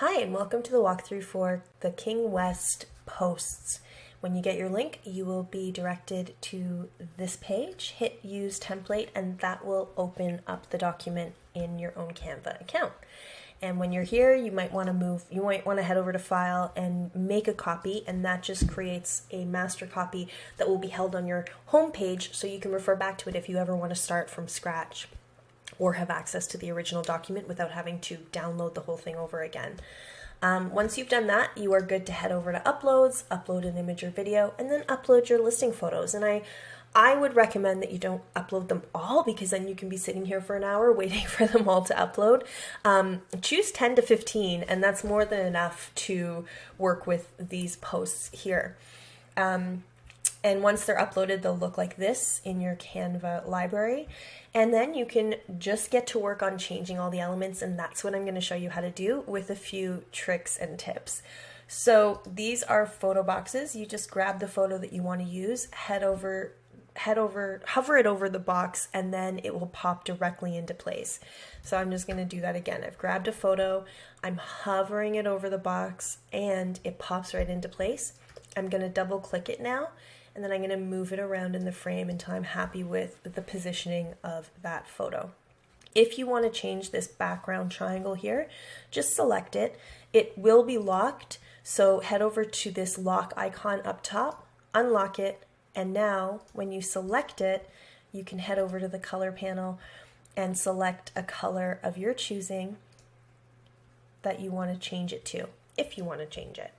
Hi, and welcome to the walkthrough for the King West posts. When you get your link, you will be directed to this page. Hit Use Template, and that will open up the document in your own Canva account. And when you're here, you might want to head over to File and make a copy, and that just creates a master copy that will be held on your home page so you can refer back to it if you ever want to start from scratch or have access to the original document without having to download the whole thing over again. Once you've done that, you are good to head over to Uploads, upload an image or video, and then upload your listing photos. And I would recommend that you don't upload them all, because then you can be sitting here for an hour waiting for them all to upload. Choose 10 to 15, and that's more than enough to work with these posts here. And once they're uploaded, they'll look like this in your Canva library. And then you can just get to work on changing all the elements, and that's what I'm going to show you how to do with a few tricks and tips. So these are photo boxes. You just grab the photo that you want to use, hover it over the box, and then it will pop directly into place. So I'm just going to do that again. I've grabbed a photo, I'm hovering it over the box, and it pops right into place. I'm going to double click it now, and then I'm going to move it around in the frame until I'm happy with the positioning of that photo. If you want to change this background triangle here, just select it. It will be locked, so head over to this lock icon up top, unlock it, and now when you select it, you can head over to the color panel and select a color of your choosing that you want to change it to, if you want to change it.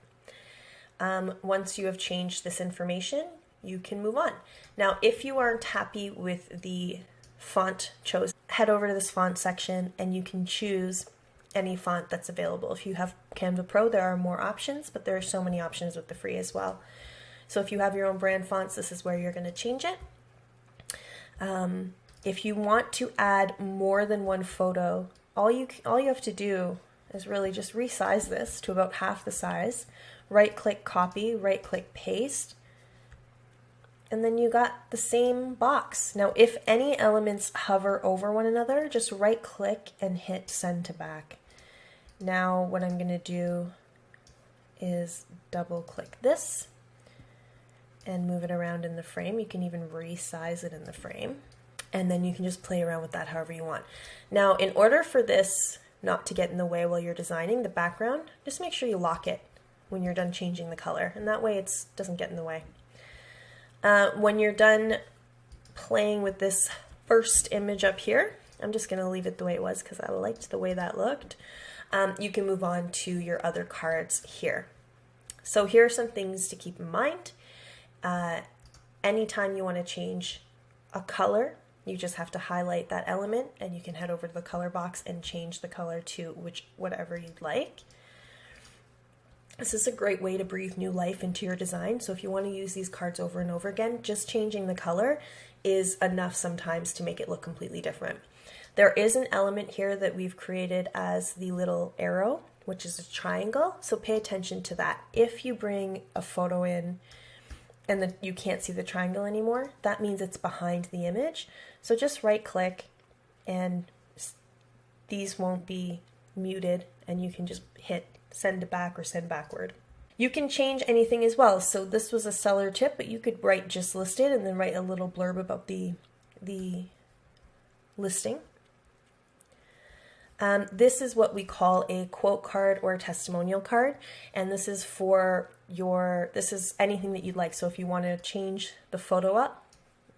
Once you have changed this information, you can move on. Now, if you aren't happy with the font chosen, head over to this font section and you can choose any font that's available. If you have Canva Pro, there are more options, but there are so many options with the free as well. So if you have your own brand fonts, this is where you're going to change it. If you want to add more than one photo, all you have to do is really just resize this to about half the size. Right-click copy, right-click paste, and then you got the same box. Now, if any elements hover over one another, just right-click and hit send to back. Now, what I'm going to do is double-click this and move it around in the frame. You can even resize it in the frame, and then you can just play around with that however you want. Now, in order for this not to get in the way while you're designing the background, just make sure you lock it when you're done changing the color, and that way it doesn't get in the way. When you're done playing with this first image up here, I'm just going to leave it the way it was because I liked the way that looked. You can move on to your other cards here. So here are some things to keep in mind. Anytime you want to change a color, you just have to highlight that element, and you can head over to the color box and change the color to whatever you'd like. This is a great way to breathe new life into your design. So if you want to use these cards over and over again, just changing the color is enough sometimes to make it look completely different. There is an element here that we've created as the little arrow, which is a triangle. So pay attention to that. If you bring a photo in and then you can't see the triangle anymore, that means it's behind the image. So just right click and these won't be muted, and you can just hit send to back or send backward. You can change anything as well. So this was a seller tip, but you could write just listed and then write a little blurb about the listing. This is what we call a quote card or a testimonial card, and this is this is anything that you'd like. So if you want to change the photo up,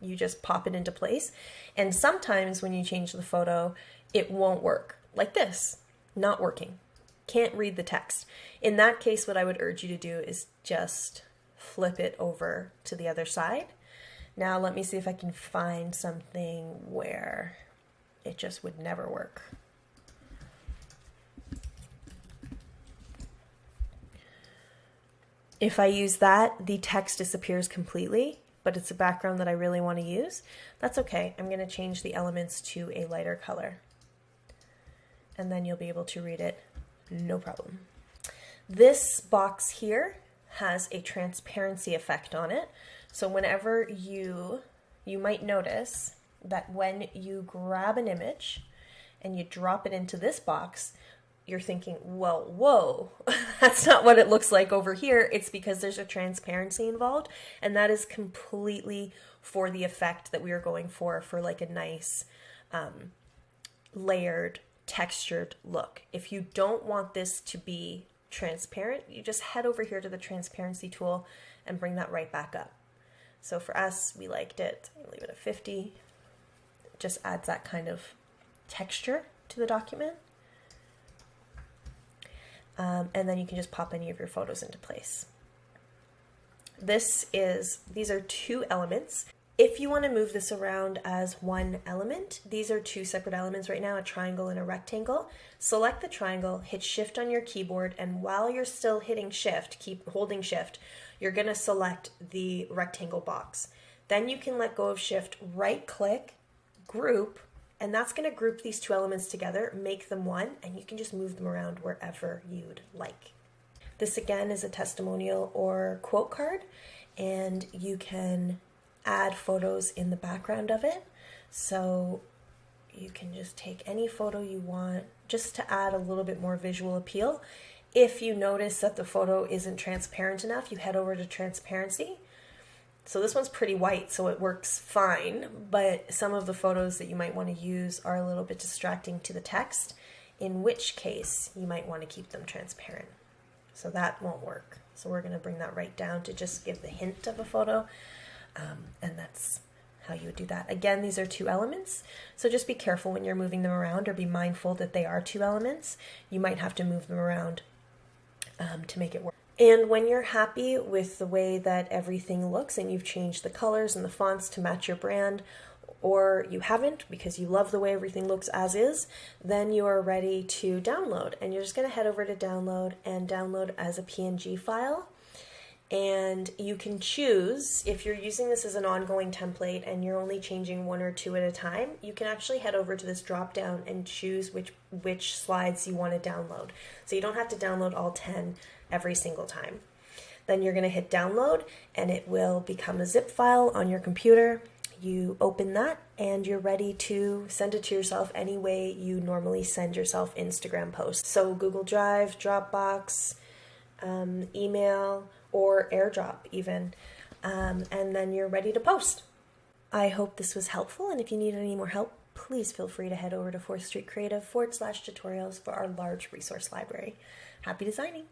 you just pop it into place. And sometimes when you change the photo, it won't work. Like this, not working. Can't read the text. In that case, what I would urge you to do is just flip it over to the other side. Now let me see if I can find something where it just would never work. If I use that, the text disappears completely, but it's a background that I really want to use. That's okay. I'm going to change the elements to a lighter color, and then you'll be able to read it. No problem. This box here has a transparency effect on it. So whenever you might notice that when you grab an image and you drop it into this box, you're thinking, well, whoa, that's not what it looks like over here. It's because there's a transparency involved, and that is completely for the effect that we are going for like a nice layered, textured look. If you don't want this to be transparent, you just head over here to the transparency tool and bring that right back up. So for us, we liked it. I'll leave it at 50. It just adds that kind of texture to the document. And then you can just pop any of your photos into place. These are 2 elements. If you want to move this around as one element, these are 2 separate elements right now, a triangle and a rectangle. Select the triangle, hit shift on your keyboard, and while you're still hitting shift, keep holding shift, you're going to select the rectangle box. Then you can let go of shift, right click, group, and that's going to group these 2 elements together, make them one, and you can just move them around wherever you'd like. This again is a testimonial or quote card, and you can add photos in the background of it. So you can just take any photo you want just to add a little bit more visual appeal. If you notice that the photo isn't transparent enough, you head over to transparency. So this one's pretty white, so it works fine, but some of the photos that you might want to use are a little bit distracting to the text, in which case you might want to keep them transparent. So that won't work. So we're going to bring that right down to just give the hint of a photo, and that's how you would do that. Again, these are 2 elements, so just be careful when you're moving them around, or be mindful that they are 2 elements. You might have to move them around to make it work. And when you're happy with the way that everything looks and you've changed the colors and the fonts to match your brand, or you haven't because you love the way everything looks as is, then you are ready to download. And you're just going to head over to download and download as a PNG file. And you can choose, if you're using this as an ongoing template and you're only changing 1 or 2 at a time, you can actually head over to this drop down and choose which slides you want to download. So you don't have to download all 10 every single time. Then you're going to hit download and it will become a zip file on your computer. You open that and you're ready to send it to yourself any way you normally send yourself Instagram posts. So Google Drive, Dropbox, email, or AirDrop even, and then you're ready to post. I hope this was helpful, and if you need any more help, please feel free to head over to 4th Street Creative /tutorials for our large resource library. Happy designing!